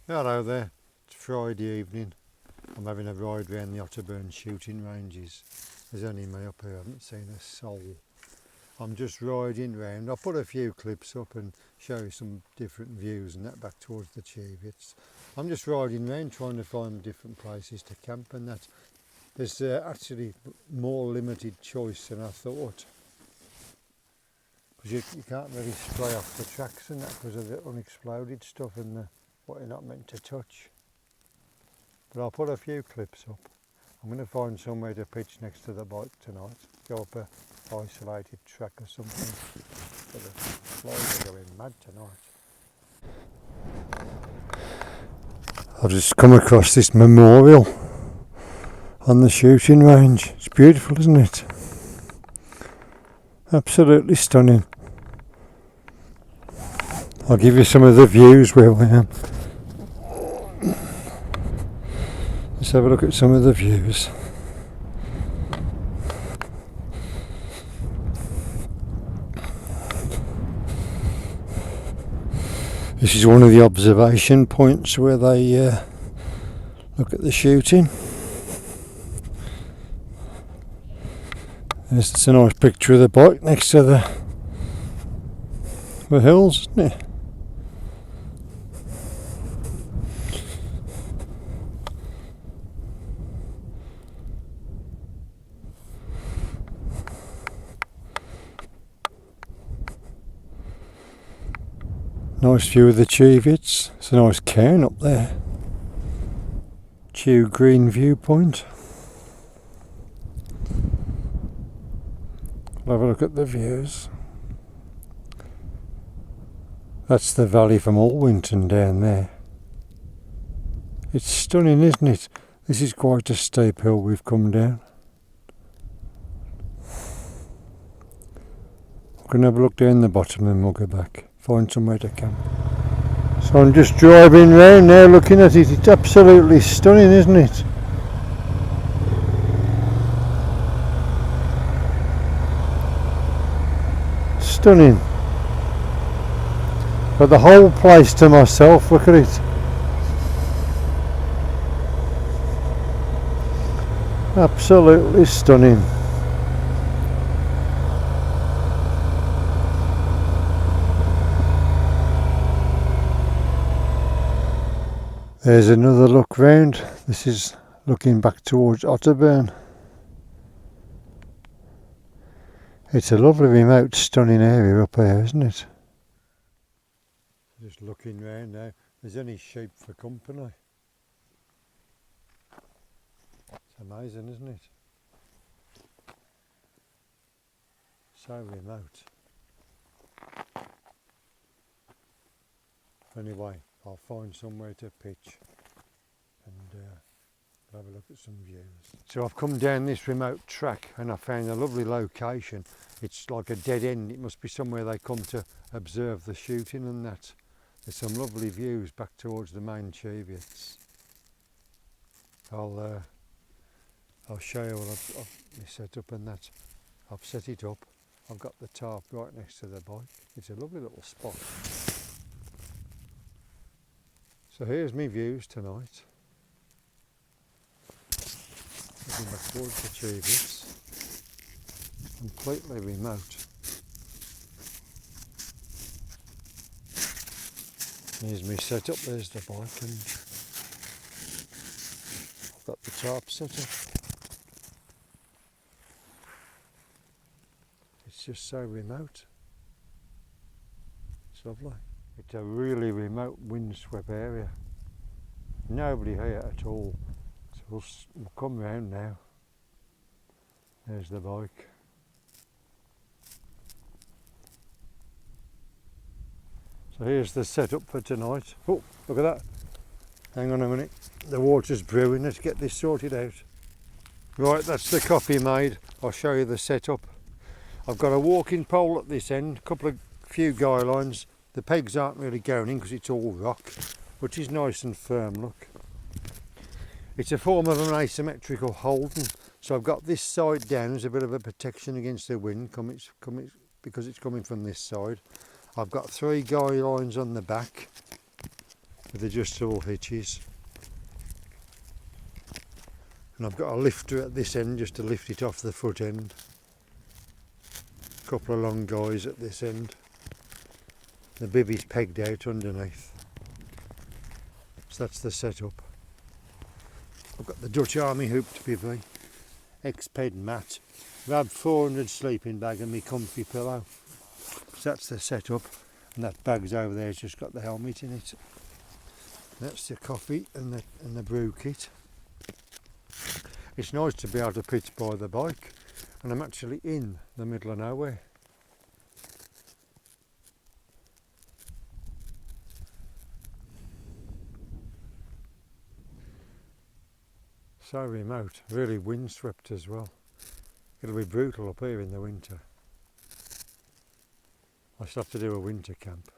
Hello there, it's Friday evening. I'm having a ride around the Otterburn shooting ranges. There's only me up here, I haven't seen a soul. I'm just riding round. I'll put a few clips up and show you some different views and that back towards the cheviots. I'm just riding round trying to find different places to camp and that. There's actually more limited choice than I thought. Because you can't really spray off the tracks and that because of the unexploded stuff and what you're not meant to touch. But I'll put a few clips up. I'm going to find somewhere to pitch next to the bike tonight. Go up a isolated track or something. But the flies are going mad tonight. I've just come across this memorial on the shooting range. It's beautiful, isn't it? Absolutely stunning. I'll give you some of the views where I am. Let's have a look at some of the views. This is one of the observation points where they look at the shooting. It's a nice picture of the bike next to the hills, isn't it? Nice view of the cheviots. It's a nice cairn up there. Chew Green viewpoint. We'll have a look at the views. That's the valley from Alwynton down there. It's stunning, isn't it? This is quite a steep hill we've come down. We can have a look down the bottom and we'll go back. Find somewhere to camp. So I'm just driving round now looking at it. It's absolutely stunning, isn't it? Stunning. Got the whole place to myself, look at it. Absolutely stunning. There's another look round. This is looking back towards Otterburn. It's a lovely remote stunning area up here, isn't it? Just looking round now. There's only sheep for company. It's amazing, isn't it? So remote. Anyway, I'll find somewhere to pitch and have a look at some views. So I've come down this remote track and I found a lovely location. It's like a dead end. It must be somewhere they come to observe the shooting and that. There's some lovely views back towards the main cheviots. I'll show you what I've set up and that. I've set it up. I've got the tarp right next to the bike. It's a lovely little spot. So here's my views tonight. Looking back towards the cheviots. Completely remote. Here's me set up, there's the bike and I've got the tarp set up. It's just so remote. It's lovely. It's a really remote windswept area. Nobody here at all. So we'll come round now. There's the bike. So here's the setup for tonight. Oh, look at that. Hang on a minute. The water's brewing. Let's get this sorted out. Right, that's the coffee made. I'll show you the setup. I've got a walking pole at this end, few guy lines. The pegs aren't really going in because it's all rock, which is nice and firm, look. It's a form of an asymmetrical holding, so I've got this side down as a bit of a protection against the wind because it's coming from this side. I've got 3 guy lines on the back with adjustable hitches. And I've got a lifter at this end just to lift it off the foot end. A couple of long guys at this end. The bivvy's pegged out underneath. So that's the setup. I've got the Dutch Army hooped bivvy, X-Ped mat. I've had 400 sleeping bag and my comfy pillow. So that's the setup. And that bag's over there, it's just got the helmet in it. That's the coffee and the brew kit. It's nice to be able to pitch by the bike, and I'm actually in the middle of nowhere. So remote, really windswept as well. It'll be brutal up here in the winter. I still have to do a winter camp.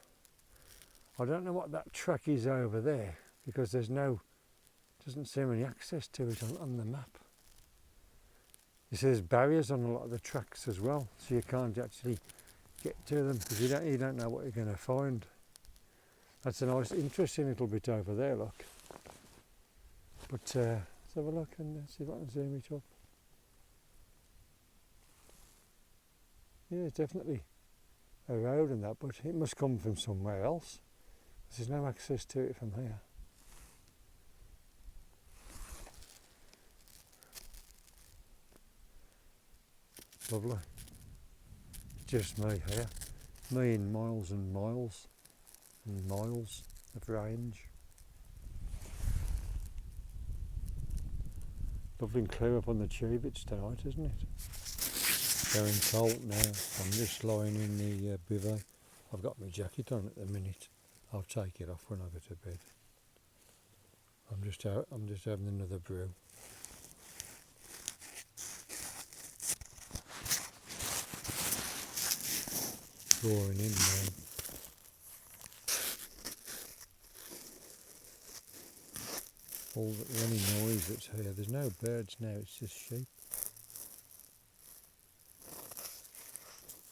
I don't know what that track is over there because doesn't seem any access to it on the map. You see there's barriers on a lot of the tracks as well, so you can't actually get to them because you don't know what you're going to find. That's a nice, interesting little bit over there, look. But let's have a look and see if I can zoom it up. Yeah, it's definitely a road and that, but it must come from somewhere else. There's no access to it from here. Lovely. Just me here. Me in miles and miles and miles of range. Lovely and clear up on the cheviots tonight, isn't it? Going cold now. I'm just lying in the bivy. I've got my jacket on at the minute. I'll take it off when I go to bed. I'm just having another brew. Drawing in now. Any noise that's here. There's no birds now, it's just sheep.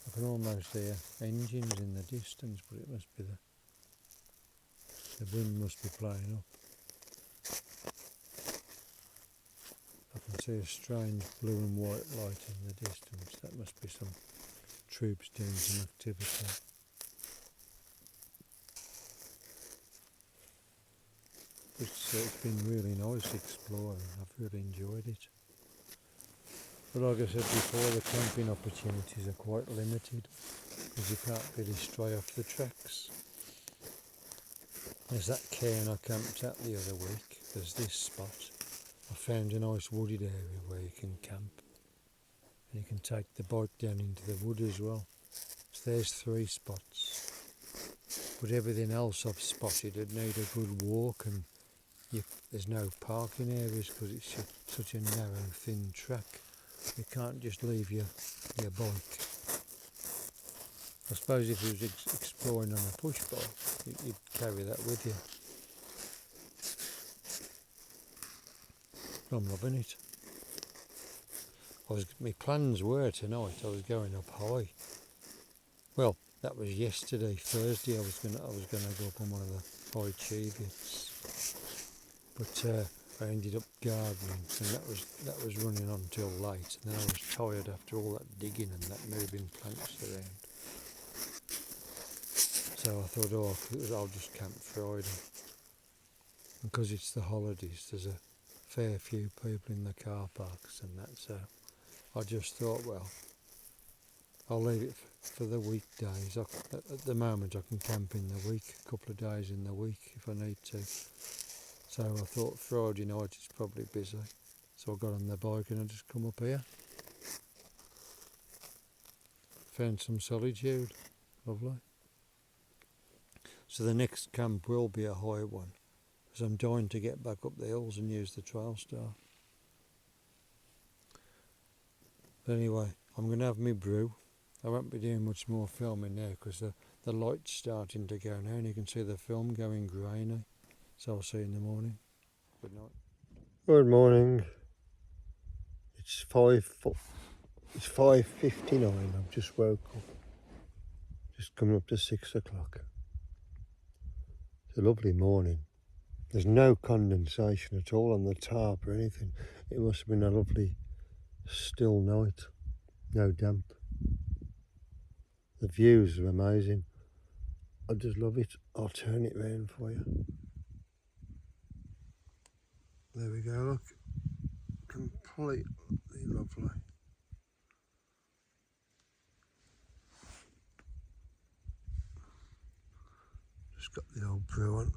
I can almost hear engines in the distance, but it must be the wind must be playing up. I can see a strange blue and white light in the distance. That must be some troops doing some activity. It's been really nice exploring. I've really enjoyed it. But like I said before, the camping opportunities are quite limited because you can't really stray off the tracks. There's that cairn I camped at the other week. There's this spot. I found a nice wooded area where you can camp. And you can take the bike down into the wood as well. So there's 3 spots. But everything else I've spotted would need a good walk, and there's no parking areas because it's such a narrow, thin track. You can't just leave your bike. I suppose if you was exploring on a push bike, you'd carry that with you. I'm loving it. My plans were tonight I was going up high. Well, that was yesterday, Thursday. I was gonna go up on one of the high cheviots, but I ended up gardening, and that was running on till late. And then I was tired after all that digging and that moving plants around. So I thought, I'll just camp Friday. And because it's the holidays, there's a fair few people in the car parks and that, so I just thought, well, I'll leave it for the weekdays. At the moment I can camp in the week, a couple of days in the week if I need to. So I thought Friday night it's probably busy. So I got on the bike and I just come up here. Found some solitude. Lovely. So the next camp will be a high one, because I'm dying to get back up the hills and use the Transalp. But anyway, I'm going to have my brew. I won't be doing much more filming now because the light's starting to go now and you can see the film going grainy. So I'll see you in the morning. Good night. Good morning. It's 5:59. I've just woke up. Just coming up to 6 o'clock. It's a lovely morning. There's no condensation at all on the tarp or anything. It must have been a lovely still night, no damp. The views are amazing. I just love it. I'll turn it round for you. There we go, look. Completely lovely. Just got the old brew on.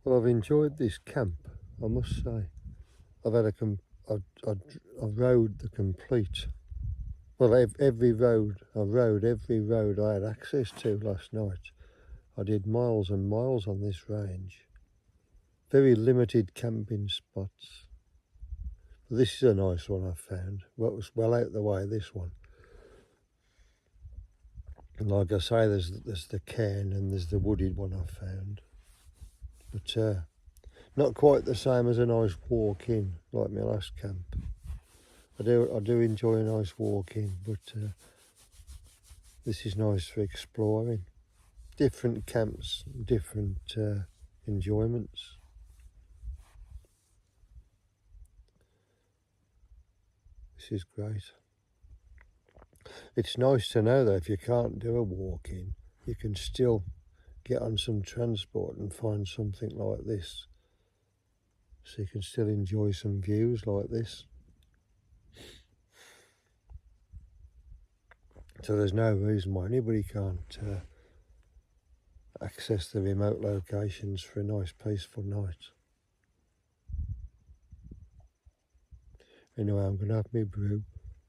Well, I've enjoyed this camp, I must say. I've had I rode the complete. Well, every road I had access to last night. I did miles and miles on this range. Very limited camping spots. But this is a nice one I found. Well, it was well out the way, this one. And like I say, there's the cairn and there's the wooded one I found. But not quite the same as a nice walk in, like my last camp. I do enjoy a nice walk in, but this is nice for exploring. Different camps, different enjoyments. This is great. It's nice to know that if you can't do a walk in, you can still get on some transport and find something like this. So you can still enjoy some views like this. So there's no reason why anybody can't access the remote locations for a nice peaceful night. Anyway, I'm going to have my brew,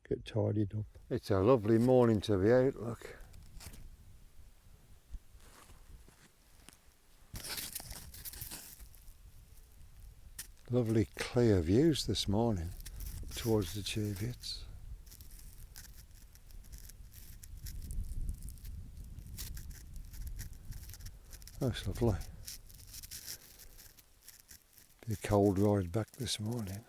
get tidied up. It's a lovely morning to be out, look. Lovely clear views this morning towards the cheviots. That's lovely. Be a cold ride back this morning.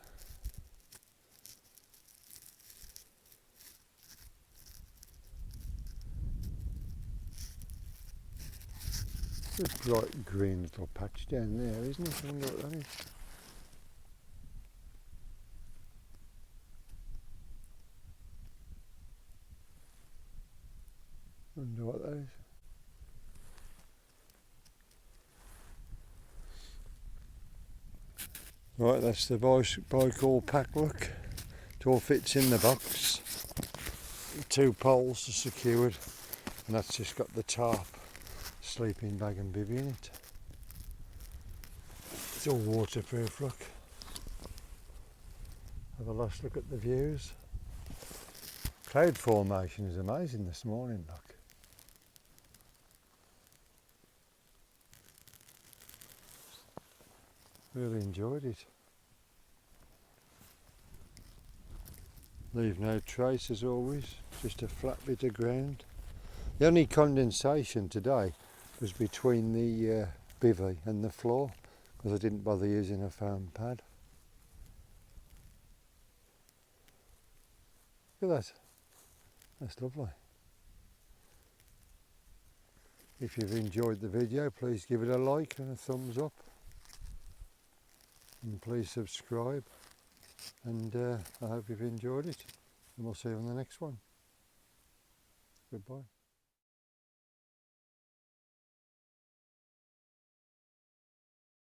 There's a bright green little patch down there, isn't it? I wonder what that is. Wonder what that is. Right, that's the bike all packed, look. It all fits in the box. 2 poles are secured, and that's just got the tarp sleeping bag and bivvy in it. It's all waterproof, look. Have a last look at the views. Cloud formation is amazing this morning, look. Really enjoyed it. Leave no trace as always, just a flat bit of ground. The only condensation today was between the bivvy and the floor, because I didn't bother using a foam pad. Look at that, that's lovely. If you've enjoyed the video, please give it a like and a thumbs up. And please subscribe. And I hope you've enjoyed it. And we'll see you on the next one. Goodbye.